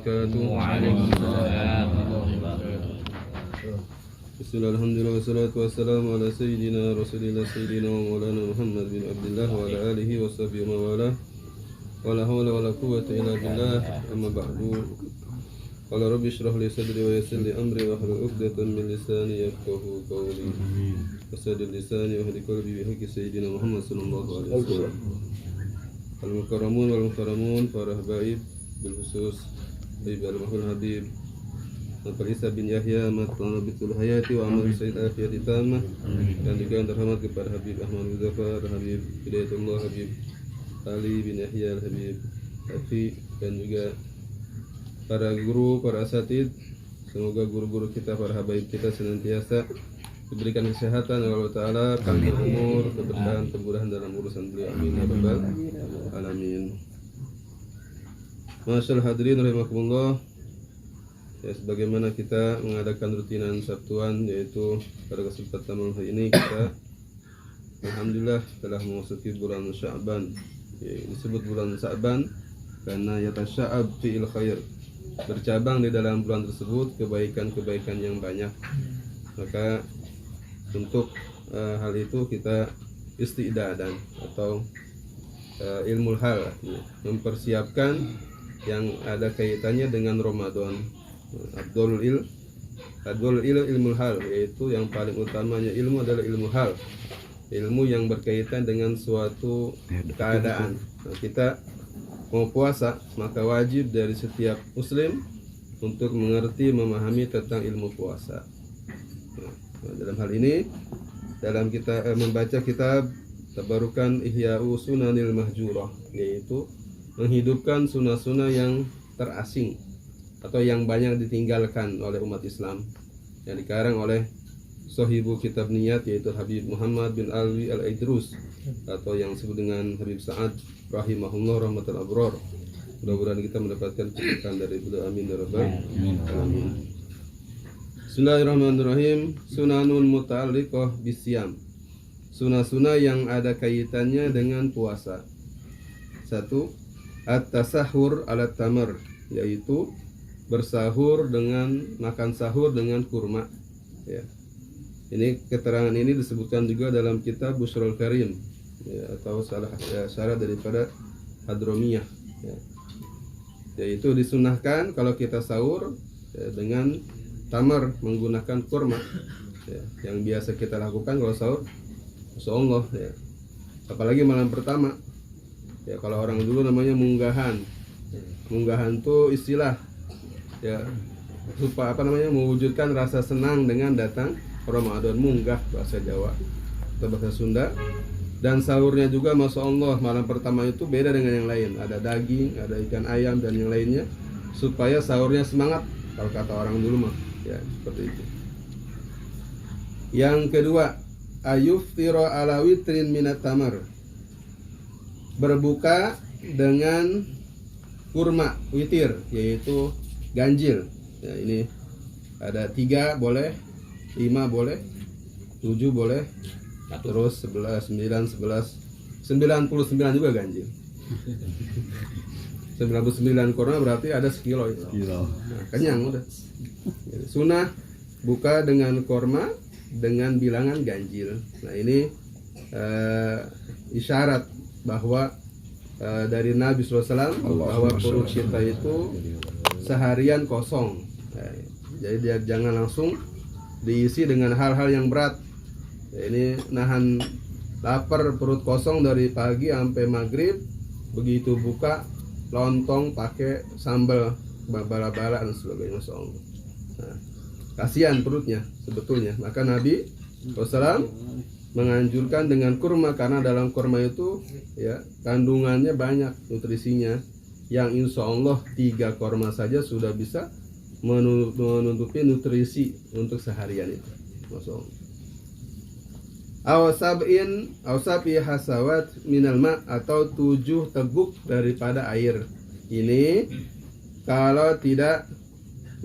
wabarakatuh. Waalaikumsalam. Bismillah, alhamdulillah, wassalatu wassalamu ala sayyidina rasulillah sayyidina wa maulana Muhammad bin Abdullah wa ala alihi wa sahbihi wa wala wa la hawla wa la quwwata illa billah, amma ba'du. Qala rabbi shrah li sadri wa yassir li amri wa hlul 'uqdatam min lisani yafqahu qawli. Wasadil lisani wa hdi qalbi bi haqqi sayyidina Muhammad sallallahu alaihi wasallam. Al-mukarramun wal mukarramun, para habaib bil khusus Habib al-Mahmud Habib Bapak Isa bin Yahya Matulana Bitul Hayati wa Amal Sayyid Afiyati Tamah, dan juga yang terhormat kepada Habib Ahmad Muzaffar, Habib Hidayatullah, Habib Ali bin Yahya, Habib Hafi, dan juga para guru, para asatid. Semoga guru-guru kita, para habaib kita senantiasa diberikan kesehatan oleh Allah Ta'ala, panjang umur, keberkahan, kemudahan dalam urusan beliau. Amin ya rabbal alamin. Masyaallah hadirin rahimakumullah. Ya, sebagaimana kita mengadakan rutinan Sabtuan, yaitu pada kesempatan malam hari ini kita alhamdulillah telah memasuki bulan Sya'ban. Ya, disebut bulan Sya'ban karena yatasya'ab fi'il khair, bercabang di dalam bulan tersebut kebaikan-kebaikan yang banyak. Maka untuk hal itu kita isti'dadan atau ilmul hal, mempersiapkan yang ada kaitannya dengan Ramadan. Abdul ilmul hal, yaitu yang paling utamanya ilmu adalah ilmu hal, ilmu yang berkaitan dengan suatu keadaan. Nah, kita mau puasa, maka wajib dari setiap muslim untuk mengerti, memahami tentang ilmu puasa. Nah, dalam hal ini, dalam kita membaca kitab Tabarukan Ihya'u Sunanil Mahjurah, yaitu menghidupkan sunnah-sunnah yang terasing atau yang banyak ditinggalkan oleh umat Islam, yang dikarang oleh sahibu kitab niyat, yaitu Habib Muhammad bin Alwi al-Aidrus, atau yang disebut dengan Habib Sa'ad rahimahullah rahmatul abror. Mudah-mudahan kita mendapatkan keberkahan dari beliau, amin ya rabbal alamin. Bismillahirrahmanirrahim. Sunanul muta'alliqah bisyam, sunah-sunah yang ada kaitannya dengan puasa. 1. At-tasahhur ala tamar, yaitu bersahur dengan makan sahur dengan kurma. Ya. Ini keterangan ini disebutkan juga dalam kitab Bushrul Karim, ya, atau salah syarat daripada Hadromiyah. Ya. Yaitu disunahkan kalau kita sahur ya, dengan tamar, menggunakan kurma. Ya. Yang biasa kita lakukan kalau sahur, insyaallah. Ya. Apalagi malam pertama. Ya, kalau orang dulu namanya munggahan. Munggahan itu istilah ya supaya mewujudkan rasa senang dengan datang Ramadan, munggah bahasa Jawa atau bahasa Sunda. Dan sahurnya juga masya Allah malam pertama itu beda dengan yang lain, ada daging, ada ikan ayam dan yang lainnya, supaya sahurnya semangat kalau kata orang dulu mah ya seperti itu. Yang kedua, ayuftira ala witrin minat tamar, berbuka dengan kurma witir, yaitu ganjil. Ya, ini ada 3 boleh, 5 boleh, 7 boleh, terus 11, 9, 11, 99 juga ganjil. 99 kurma berarti ada sekilo itu. Nah, kenyang udah. Jadi, sunnah buka dengan kurma dengan bilangan ganjil. Nah ini isyarat bahwa dari Nabi SAW bahwa perut kita itu seharian kosong. Jadi dia jangan langsung diisi dengan hal-hal yang berat. Ini nahan lapar, perut kosong dari pagi sampai maghrib, begitu buka lontong pakai sambal bala-bala dan sebagainya. Nah, kasihan perutnya sebetulnya. Maka Nabi SAW menganjurkan dengan kurma, karena dalam kurma itu ya kandungannya banyak nutrisinya, yang insya Allah 3 kurma saja sudah bisa menutupi nutrisi untuk seharian itu. Masya Allah. Awasabi hasawat minal ma, atau 7 teguk daripada air. Ini kalau tidak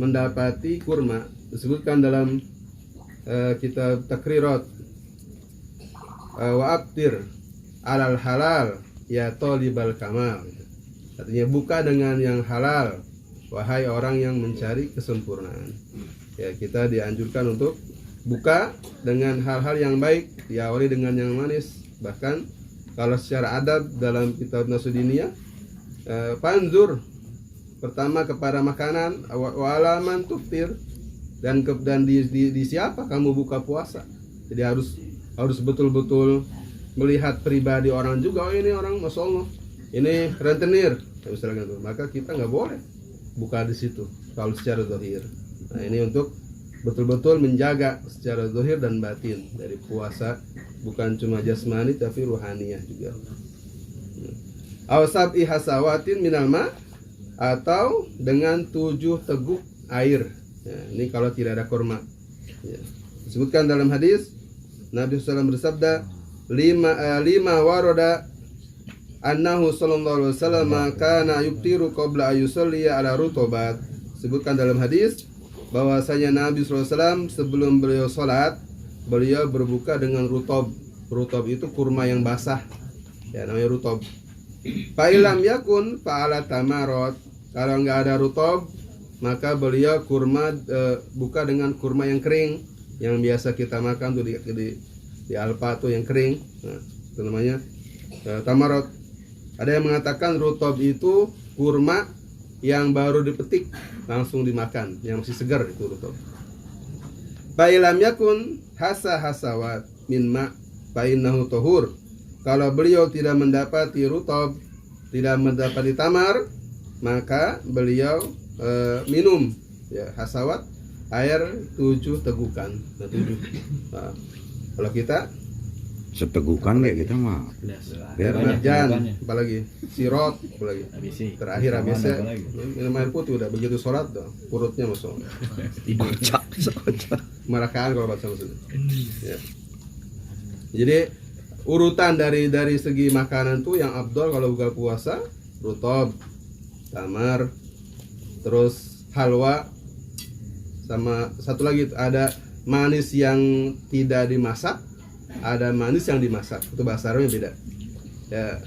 mendapati kurma, disebutkan dalam kitab Takrirat, wa abtir alal halal ya tolibal kamal. Artinya buka dengan yang halal, wahai orang yang mencari kesempurnaan. Ya, kita dianjurkan untuk buka dengan hal-hal yang baik, diawali dengan yang manis. Bahkan kalau secara adab dalam kitab Nasudiniyah, panzur pertama kepada makanan, walaman tuftir, dan di siapa kamu buka puasa. Jadi harus betul-betul melihat pribadi orang juga. Oh, ini orang masya Allah, ini rentenir, misalnya gitu. Maka kita nggak boleh buka di situ kalau secara zahir. Nah, ini untuk betul-betul menjaga secara zahir dan batin dari puasa, bukan cuma jasmani tapi ruhaniyah juga. Aw sab'i hasawatin minal ma, atau dengan 7 teguk air. Ya, ini kalau tidak ada kurma. Ya. Disebutkan dalam hadis Nabi SAW bersabda, lima waroda annahu sallallahu alaihi wasallam kana yuftiru qabla ayusalli ala rutobat. Sebutkan dalam hadis bahwasanya Nabi SAW sebelum beliau sholat, beliau berbuka dengan rutob. Rutob itu kurma yang basah, ya, namanya rutob. Fa'ilam yakun fa'ala tamarot. Kalau nggak ada rutob, maka beliau buka dengan kurma yang kering, yang biasa kita makan tuh di Alfa tuh yang kering. Nah, itu namanya tamarot. Ada yang mengatakan rutob itu kurma yang baru dipetik langsung dimakan, yang masih segar itu rutob. Fa'ilam yakun hasawat min ma fa'innahu tahur. Kalau beliau tidak mendapati rutob, tidak mendapati tamar, maka beliau minum, ya, hasawat, air 7 tegukan. Nah, 7. Nah, kalau kita setegukan kayak kita mah air marjan, apalagi sirot, apalagi terakhir ABC, minum air putih udah begitu sholat tuh perutnya masuk marakaan kalau bahasa maksudnya. Ya. Jadi urutan dari segi makanan tuh yang abdol kalau buka puasa, rutob, tamar, terus halwa, sama satu lagi ada manis yang tidak dimasak, ada manis yang dimasak. Itu bahasa Arabnya beda. Ya,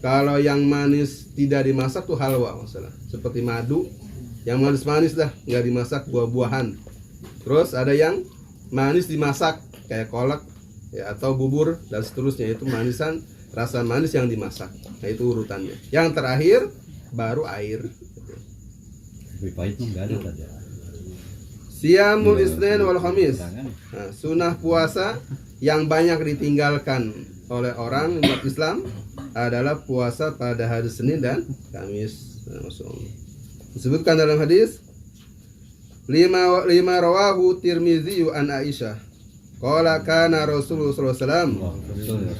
kalau yang manis tidak dimasak tuh halwa masalah, seperti madu, yang manis-manis dah, nggak dimasak, buah-buahan. Terus ada yang manis dimasak kayak kolak, ya, atau bubur dan seterusnya, itu manisan, rasa manis yang dimasak. Nah, itu urutannya. Yang terakhir baru air. Lebih pahit mah enggak ada tadi. Siyamul Isnin wal Khamis. Nah, sunnah puasa yang banyak ditinggalkan oleh orang umat Islam adalah puasa pada hari Senin dan Kamis. Nah, disebutkan dalam hadis lima rawahu Tirmizi an Aisyah. Qala kana Rasulullah sallallahu alaihi wasallam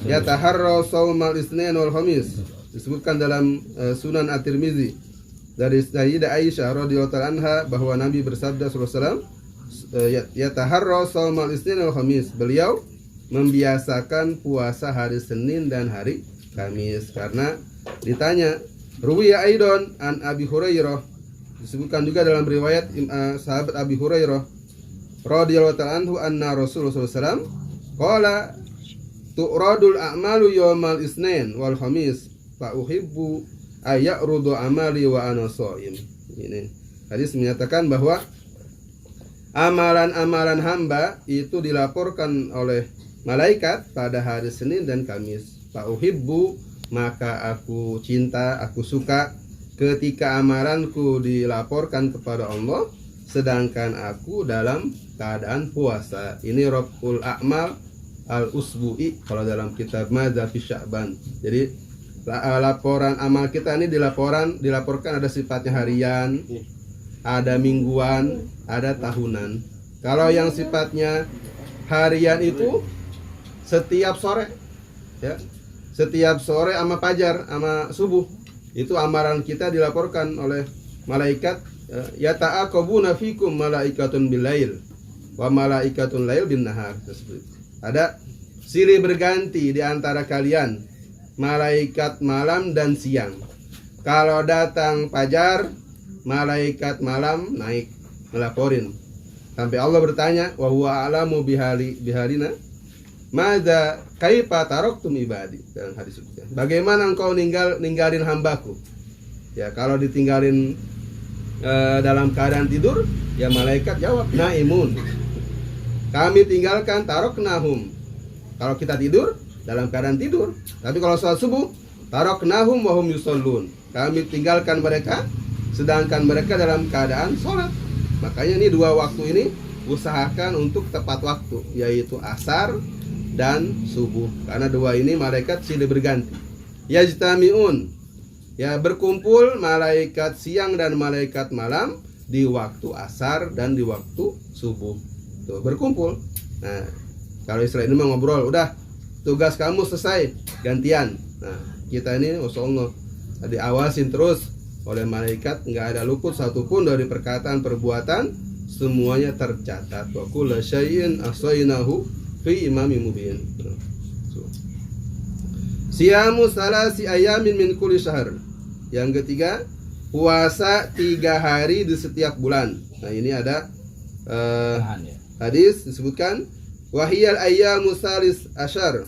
yataharra shaumal Isnin wal Khamis. Disebutkan dalam Sunan At-Tirmizi dari Sayyidah Aisyah radhiyallahu ta'ala anha bahwa Nabi bersabda sallallahu alaihi wasallam, yataharra shaumal Isnin wal Khamis. Beliau membiasakan puasa hari Senin dan hari Kamis. Karena ditanya, ruwiya aidon an Abi Hurairah, disebutkan juga dalam riwayat sahabat Abi Hurairah radhiyallahu ta'ala anhu anna Rasulullah sallallahu alaihi wasallam qala tu'radul a'malu yawmal Isnin wal Khamis fa uhibbu ayyarudu amali wa ana shaim. Ini hadis menyatakan bahwa amalan-amalan hamba itu dilaporkan oleh malaikat pada hari Senin dan Kamis. Fa uhibbu, maka aku cinta, aku suka ketika amalanku dilaporkan kepada Allah sedangkan aku dalam keadaan puasa. Ini Rabbul A'mal al-Usbu'i kalau dalam kitab Madza fi Sya'ban. Jadi laporan amal kita ini dilaporkan ada sifatnya harian, ada mingguan, ada tahunan. Kalau yang sifatnya harian itu setiap sore, ya, setiap sore sama fajar sama subuh itu amalan kita dilaporkan oleh malaikat. Ya ta'aqabuna fikum malaikatun bilail wa malaikatun lail bin nahar. Ada silih berganti di antara kalian, malaikat malam dan siang. Kalau datang fajar, malaikat malam naik melaporin. Sampai Allah bertanya, wa huwa a'lamu bihalina madza kaifa taraktum ibadi. Dalam hadis itu. Bagaimana engkau ninggalin hambaku? Ya, kalau ditinggalin dalam keadaan tidur, ya malaikat jawab naimun. Kami tinggalkan taroknahum. Kalau kita tidur, dalam keadaan tidur. Tapi kalau sholat subuh, taroknahum wahum yusallun. Kami tinggalkan mereka, sedangkan mereka dalam keadaan sholat. Makanya ini 2 waktu ini usahakan untuk tepat waktu, yaitu asar dan subuh. Karena 2 ini malaikat silih berganti. Yajtami'un, ya berkumpul malaikat siang dan malaikat malam di waktu asar dan di waktu subuh. Tuh, berkumpul. Nah, kalau istilah ini mah ngobrol, udah tugas kamu selesai, gantian. Nah, kita ini Masya Allah diawasin terus oleh malaikat, nggak ada luput satupun dari perkataan perbuatan, semuanya tercatat. Wa kullu syai'in ahsaynahu fi imamin mubin. Siyamu salasi ayamin min kulli syahr. Yang ketiga, puasa 3 hari di setiap bulan. Nah, ini ada hadis disebutkan wahiyal ayyamu salis asyar,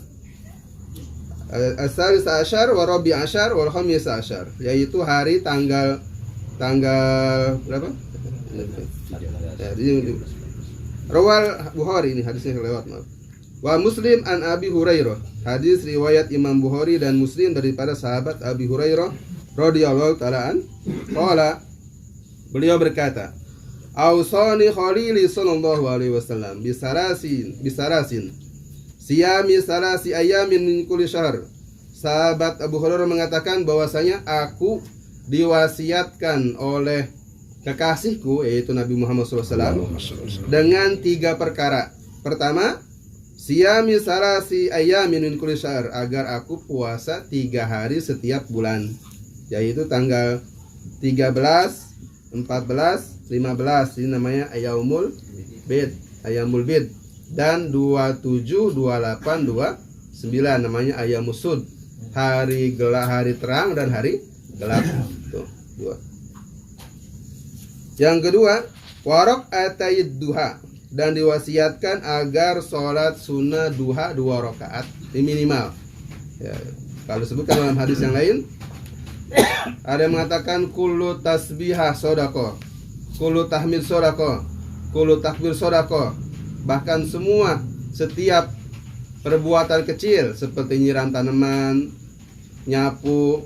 as-salis asyar wa rabi asyar wal khamis asyar, yaitu hari tanggal berapa? Rawal Bukhari, ini hadisnya lewat, maaf. Wa Muslim an Abi Hurairah, hadis riwayat Imam Bukhari dan Muslim daripada sahabat Abi Hurairah radhiyallahu taala an, qala, beliau berkata, Ausani Khalili sallallahu alaihi wasallam bisarasin siyami salasi ayamin min kulli syahr. Sahabat Abu Hurairah mengatakan bahwasanya aku diwasiatkan oleh kekasihku, yaitu Nabi Muhammad SAW, dengan 3 perkara. Pertama, siyami salasi ayamin min kulli syahr, agar aku puasa 3 hari setiap bulan, yaitu tanggal 13, 14, 15, ini namanya Ayyamul Bid, dan 27, 28, 29 namanya Ayyamus Sud, hari gelap, hari terang dan hari gelap. Tuh, 2. Yang kedua, warok atayid duha, dan diwasiatkan agar sholat sunnah duha 2 rakaat minimal. Ya, kalau disebutkan dalam hadis yang lain, ada yang mengatakan kullu tasbihah sodako, kullu tahmid sodako, kullu takbir sodako. Bahkan setiap perbuatan kecil seperti nyiram tanaman, nyapu,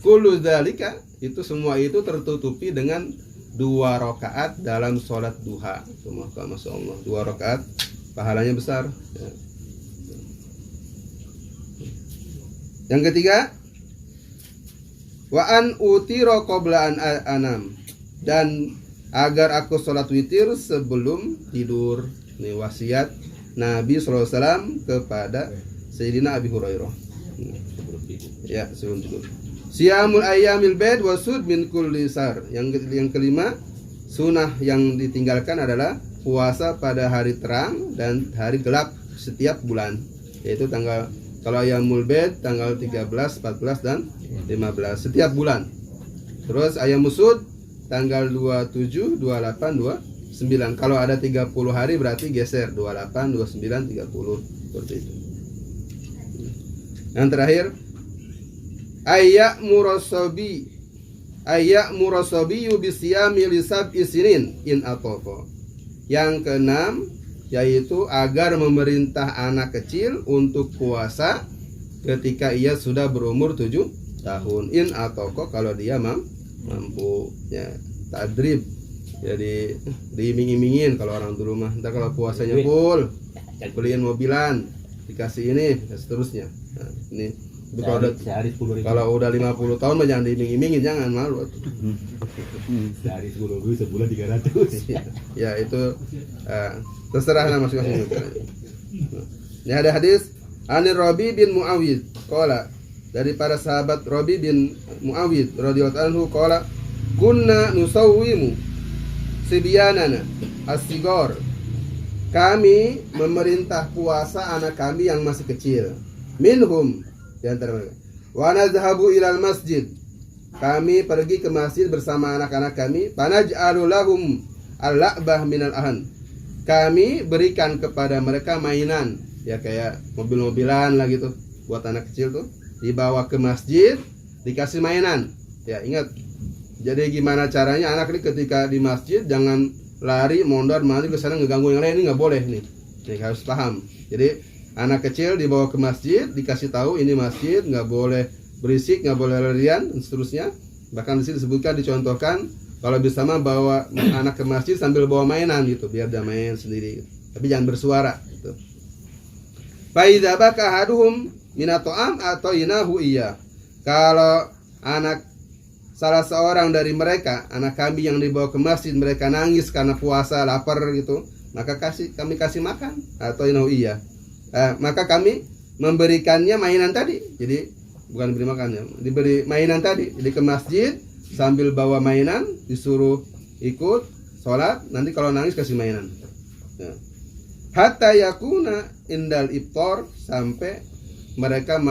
kullu dzalika, itu semua itu tertutupi dengan 2 rakaat dalam sholat duha. Masya Allah, 2 rakaat pahalanya besar. Yang ketiga, wa an utira qabla an anam, dan agar aku sholat witir sebelum tidur. Ini wasiat Nabi SAW kepada Sayyidina Abi Hurairah. Ya, sebelum tidur. Siyamul ayyamil bid wasud min kulli sar. Yang kelima, sunnah yang ditinggalkan adalah puasa pada hari terang dan hari gelap setiap bulan, yaitu kalau ayyamul bid tanggal 13, 14 dan 15 setiap bulan. Terus ayyamus sud tanggal 27, 28, 29. Kalau ada 30 hari berarti geser 28, 29, 30 seperti itu. Yang terakhir, ayyak murasabi bisiyami lisab isinin in atoko. Yang keenam, yaitu agar memerintah anak kecil untuk puasa ketika ia sudah berumur 7 tahun. In atoko, kalau dia mampu, ya, tadrib, jadi diiming-imingin kalau orang di rumah. Ntar kalau puasanya full, beliin mobilan, dikasih ini dan seterusnya. Nah, ini kalau udah 50 tahun mah jangan diiming-imingin, jangan, malu. Sehari 10.000, sebulan 300. Ya itu terserah lah masing-masing. Ini ada hadis Anir Rabi bin Muawid qala, dari para sahabat Rabi bin Muawid radhiyallahu anhu qala, kunna nusawwimu sibyanana as-sigar, kami memerintah puasa anak kami yang masih kecil, minhum, di antara mereka, wa nadhhabu ilal masjid, kami pergi ke masjid bersama anak-anak kami, panaj'alu lahum al-la'bah minal ahan, kami berikan kepada mereka mainan, ya kayak mobil-mobilan lah gitu, buat anak kecil tuh, dibawa ke masjid, dikasih mainan. Ya ingat, Jadi gimana caranya anak ini ketika di masjid jangan lari mondar mandir ke sana ngeganggu yang lain, ini nggak boleh nih. Nih harus paham. Jadi anak kecil dibawa ke masjid, dikasih tahu ini masjid, nggak boleh berisik, nggak boleh larian dan seterusnya. Bahkan di sini disebutkan, dicontohkan kalau bisa mah bawa anak ke masjid sambil bawa mainan gitu, biar dia main sendiri. Tapi jangan bersuara gitu. Fa idza baka ahaduhum minato'am atau inahu iya. Kalau anak salah seorang dari mereka, anak kami yang dibawa ke masjid, mereka nangis karena puasa, lapar gitu, maka kami kasih makan atau inahu iya. Maka kami memberikannya mainan tadi. Jadi bukan beri makan ya, diberi mainan tadi. Jadi ke masjid sambil bawa mainan, disuruh ikut sholat, nanti kalau nangis kasih mainan. Ya. Hatta yakuna indal iftar, sampai mereka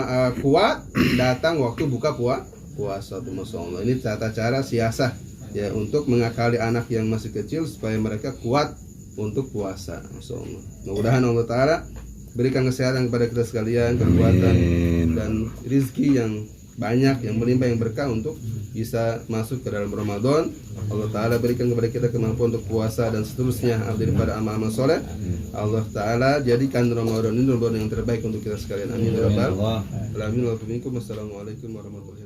kuat datang waktu buka puasa. Masya Allah. Ini tata cara siasah ya untuk mengakali anak yang masih kecil supaya mereka kuat untuk puasa. Masya Allah. Mudah-mudahan Allah Ta'ala berikan kesehatan kepada kita sekalian, kekuatan dan rizki yang banyak, yang melimpah, yang berkah untuk bisa masuk ke dalam Ramadan. Allah Ta'ala berikan kepada kita kemampuan untuk puasa dan seterusnya daripada amal-amal soleh. Allah Ta'ala jadikan Ramadan ini Ramadan yang terbaik untuk kita sekalian. Amin ya rabbal alamin. Wassalamualaikum warahmatullahi wabarakatuh.